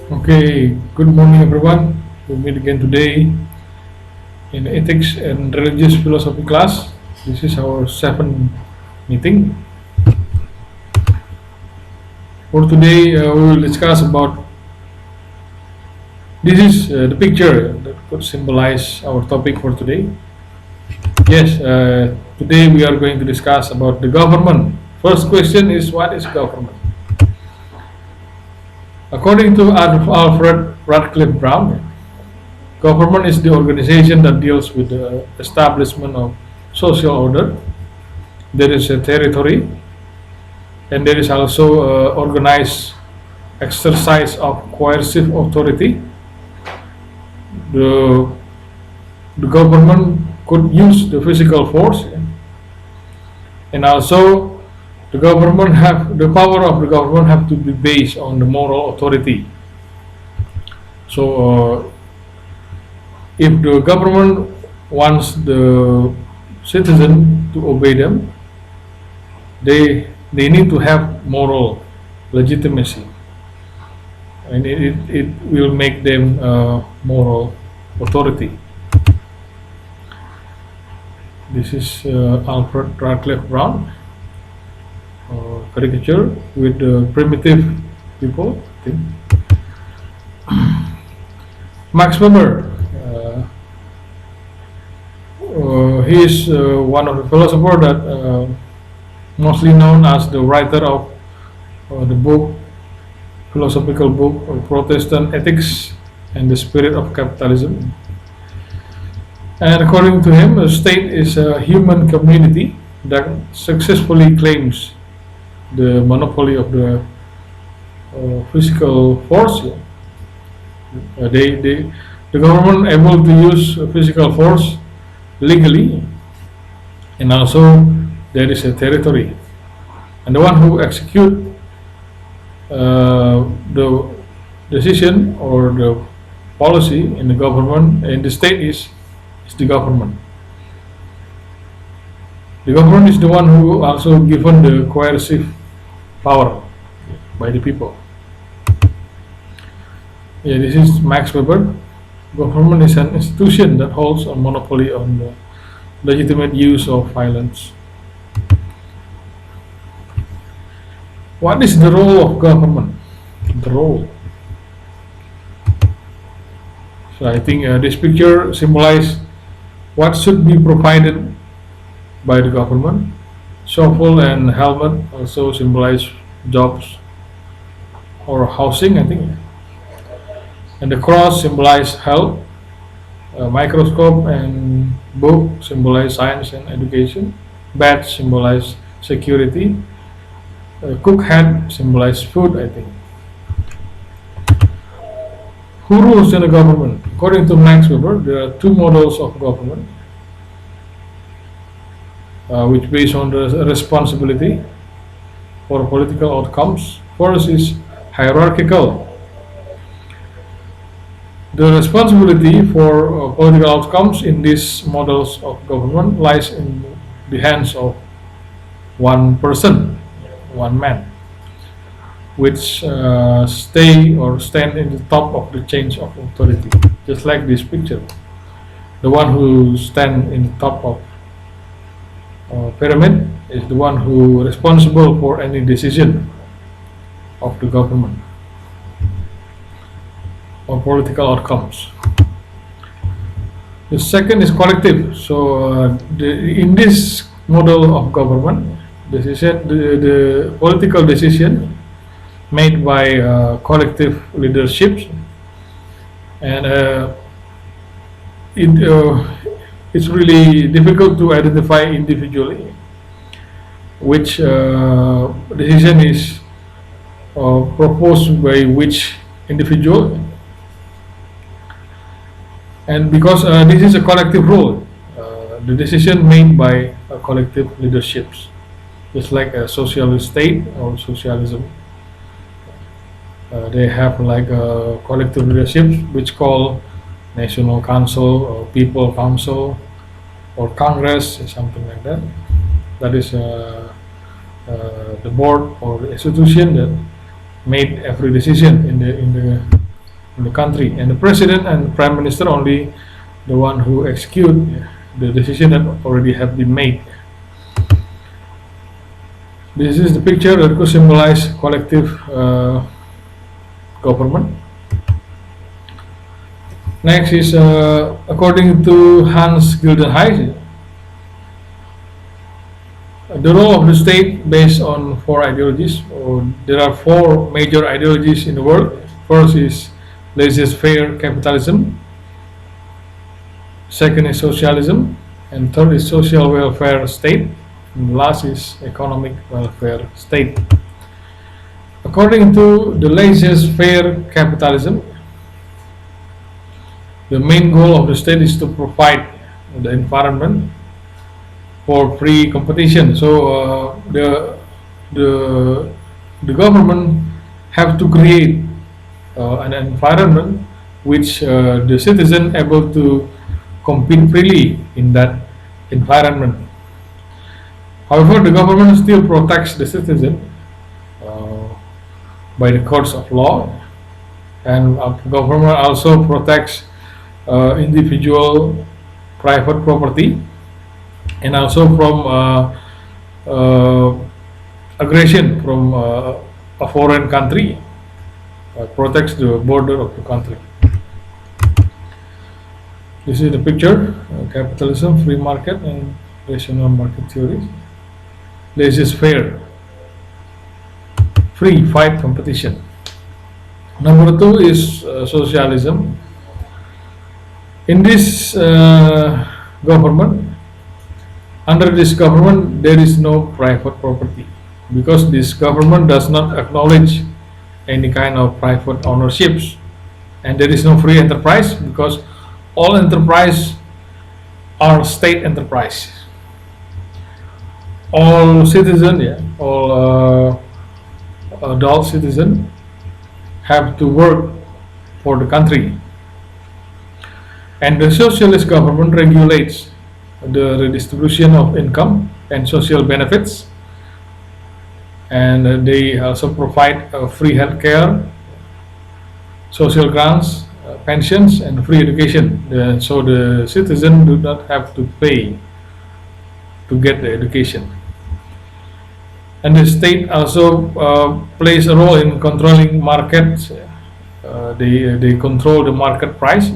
Okay, good morning everyone. We meet again today in Ethics and Religious Philosophy class. This is our seventh meeting. For today, we will discuss about this is the picture that could symbolize our topic for today. Yes, today we are going to discuss about the government. First question is what is government? According to Alfred Radcliffe Brown, government is the organization that deals with the establishment of social order. There is a territory, and there is also organized exercise of coercive authority. The, the government could use the physical force, and also the power of the government have to be based on the moral authority. So, if the government wants the citizen to obey them, they need to have moral legitimacy, and it will make them moral authority. This is Alfred Radcliffe Brown caricature with the primitive people. I think. Max Weber, he is one of the philosophers that mostly known as the writer of the book, philosophical book of Protestant Ethics and the Spirit of Capitalism. And according to him, a state is a human community that successfully claims the monopoly of the physical force. The government able to use physical force legally, and also there is a territory, and the one who execute the decision or the policy in the government in the state is the government. The government is the one who also given the coercive power by the people. Yeah, this is Max Weber. Government is an institution that holds a monopoly on the legitimate use of violence. What is the role of government? The role. So I think this picture symbolizes what should be provided by the government. Shovel and helmet also symbolize jobs or housing, I think. And the cross symbolize health. A microscope and book symbolize science and education. Bat symbolize security. A cook hat symbolize food, I think. Who rules in the government? According to Max Weber, there are two models of government, which based on the responsibility for political outcomes. First is hierarchical. The responsibility for political outcomes in these models of government lies in the hands of one person, one man, which stay or stand in the top of the chain of authority, just like this picture. The one who stand in the top of pyramid is the one who responsible for any decision of the government or political outcomes. The second is collective. So in this model of government, the political decision made by collective leaderships, and it's really difficult to identify individually which decision is proposed by which individual, and because this is a collective role, the decision made by collective leaderships, just like a socialist state or socialism. They have like a collective leadership which call national council or people council or congress, something like that. That is the board or the institution that made every decision in the in the country, and the president and prime minister only the one who execute the decision that already have been made. This is the picture that could symbolize collective government. Next is according to Hans Gildenheim, the role of the state based on four ideologies. There are four major ideologies in the world. First is laissez-faire capitalism. Second is socialism, and third is social welfare state. And last is economic welfare state. According to the laissez-faire capitalism, the main goal of the state is to provide the environment for free competition. So the government have to create an environment which the citizen able to compete freely in that environment. However, the government still protects the citizen by the courts of law, and government also protects individual private property, and also from aggression from a foreign country, protects the border of the country. This is the picture: capitalism, free market, and rational market theories. Laissez-faire, free fight competition. Number two is socialism. In this government, under this government, there is no private property, because this government does not acknowledge any kind of private ownerships, and there is no free enterprise, because all enterprise are state enterprise. All citizen, all adult citizen have to work for the country, and the socialist government regulates the redistribution of income and social benefits, and they also provide free healthcare, social grants, pensions, and free education. So the citizen do not have to pay to get the education. And the state also plays a role in controlling markets. They control the market price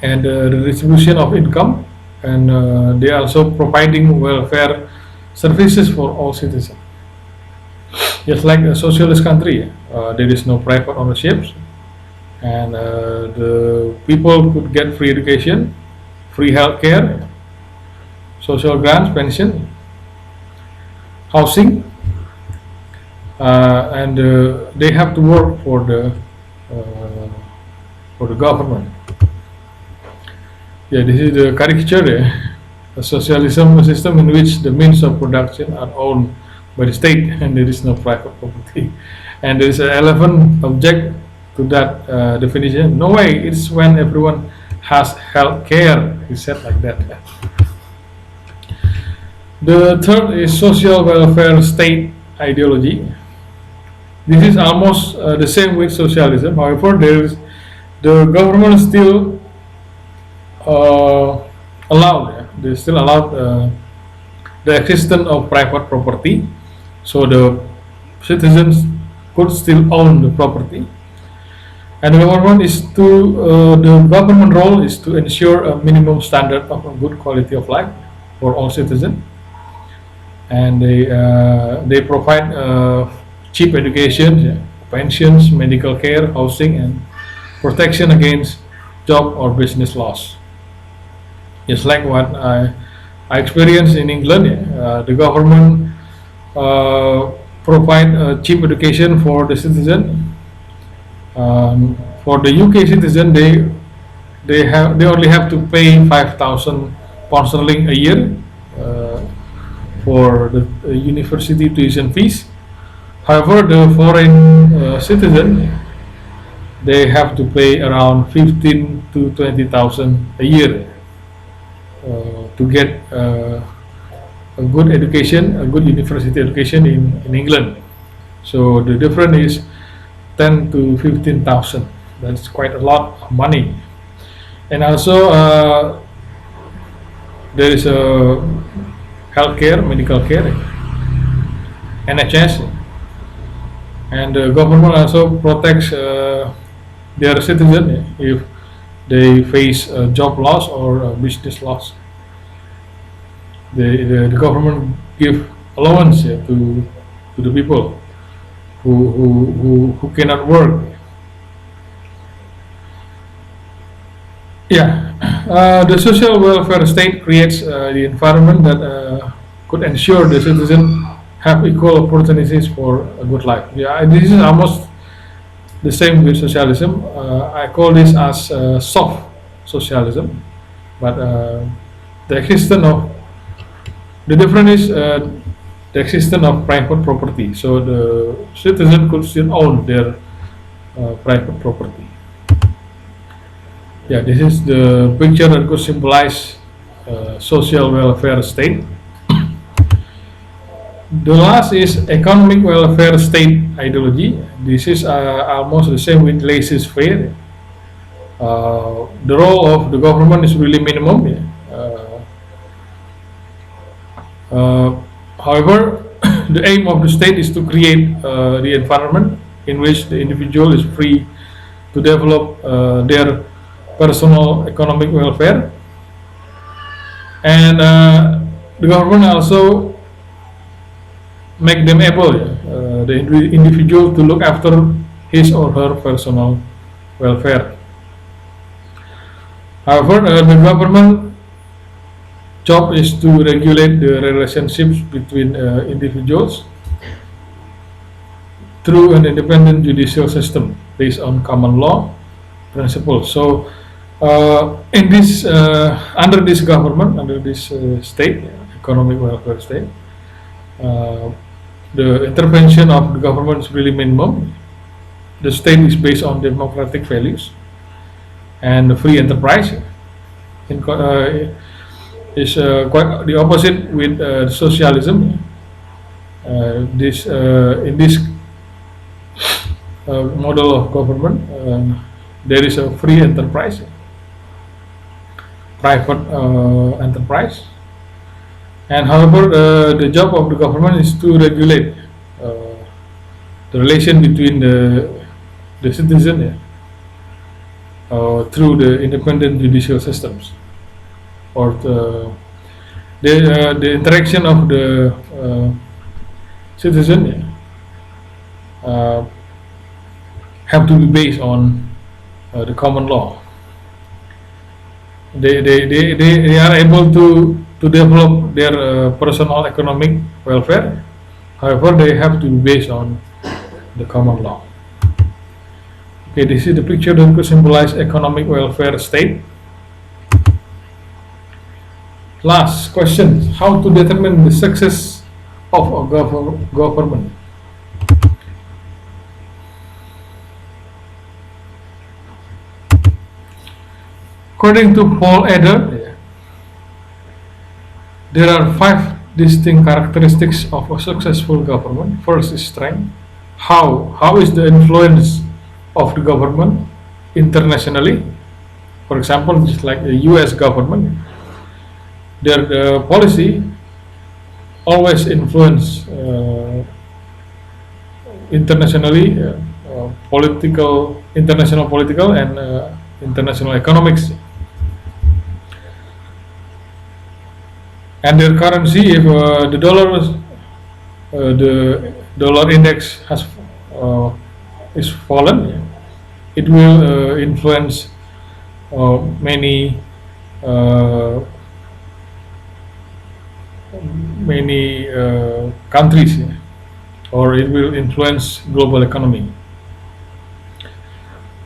and the distribution of income, and they are also providing welfare services for all citizens. Just like a socialist country, there is no private ownership, and the people could get free education, free healthcare, social grants, pension, housing, and they have to work for the government. This is the caricature. A socialism system in which the means of production are owned by the state and there is no private property. And there is an 11th object to that definition. No way, it's when everyone has health care, he said like that. The third is social welfare state ideology. This is almost the same with socialism. However, the government still they still allowed the existence of private property, so the citizens could still own the property. And the government role is to ensure a minimum standard of a good quality of life for all citizens, and they provide cheap education, pensions, medical care, housing, and protection against job or business loss. Just like what I experienced in England, the government provide cheap education for the citizen. For the UK citizen, they only have to pay 5,000 pounds sterling a year for the university tuition fees. However, the foreign citizen, they have to pay around 15 to 20,000 a year to get a good education, a good university education in England. So the difference is 10 to 15,000. That's quite a lot of money. And also there is a healthcare, medical care, NHS, and the government also protects their citizen if they face job loss or business loss. The government give allowance to the people who cannot work. Yeah, the social welfare state creates the environment that could ensure the citizen have equal opportunities for a good life. Yeah, this is almost the same with socialism. I call this as soft socialism, but the existence of the difference is the existence of private property. So the citizen could still own their private property. Yeah, this is the picture that could symbolize social welfare state. The last is economic welfare state ideology. This is almost the same with laissez-faire. The role of the government is really minimum. Yeah. However, the aim of the state is to create the environment in which the individual is free to develop their personal economic welfare, and the government also make them able, the individual, to look after his or her personal welfare. However, the government job is to regulate the relationships between individuals through an independent judicial system based on common law principles. So, in this under this government, under this state, economic welfare state, the intervention of the government is really minimum. The state is based on democratic values and free enterprise. Is quite the opposite with socialism. This in this model of government, there is a free enterprise, private enterprise, and however the job of the government is to regulate the relation between the citizen, through the independent judicial systems, or the interaction of the citizen have to be based on the common law. They are able to develop their personal economic welfare. However, they have to be based on the common law. Okay, this is the picture that could symbolize economic welfare state. Last question: how to determine the success of a government? According to Paul Eder, there are 5 distinct characteristics of a successful government. First is strength. How is the influence of the government internationally? For example, just like the U.S. government, their policy always influence internationally, international political and international economics. And their currency, if the dollar index has is fallen, it will influence many countries, or it will influence global economy.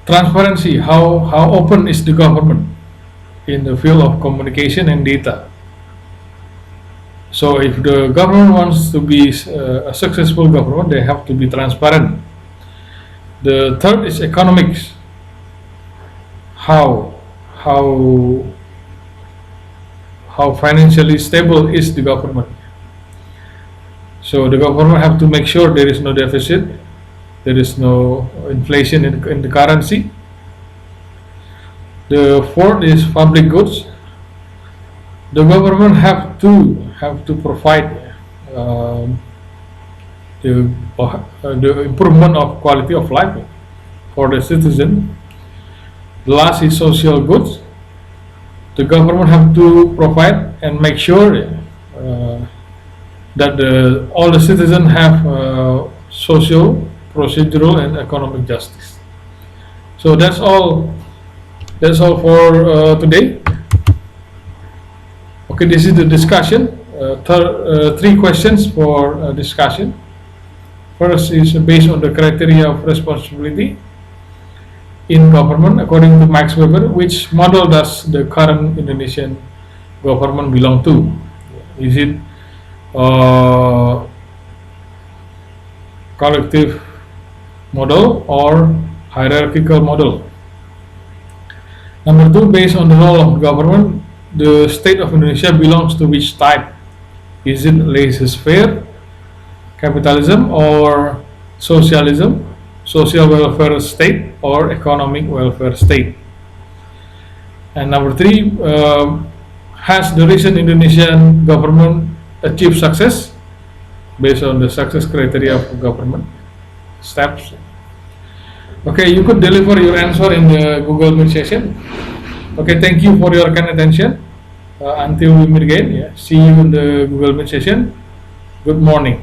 Transparency: how open is the government in the field of communication and data? So if the government wants to be a successful government, they have to be transparent. The third is economics. How financially stable is the government? So the government have to make sure there is no deficit, There is no inflation in the currency. The fourth is public goods. The government have to provide um, the improvement of quality of life for the citizen. The last is social goods. The government have to provide and make sure that all the citizens have social, procedural, and economic justice. So that's all. That's all for today. Okay, this is the discussion. Three questions for discussion. First is based on the criteria of responsibility in government according to Max Weber. Which model does the current Indonesian government belong to? Is it collective model or hierarchical model? Number two, based on the role of government, the state of Indonesia belongs to which type? Is it laissez-faire, capitalism, or socialism, social welfare state, or economic welfare state? And number three, has the recent Indonesian government achieved success based on the success criteria of government steps? Okay, you could deliver your answer in the Google Meet session. Okay, thank you for your kind attention. Until we meet again, yeah, see you in the Google Meet session. Good morning.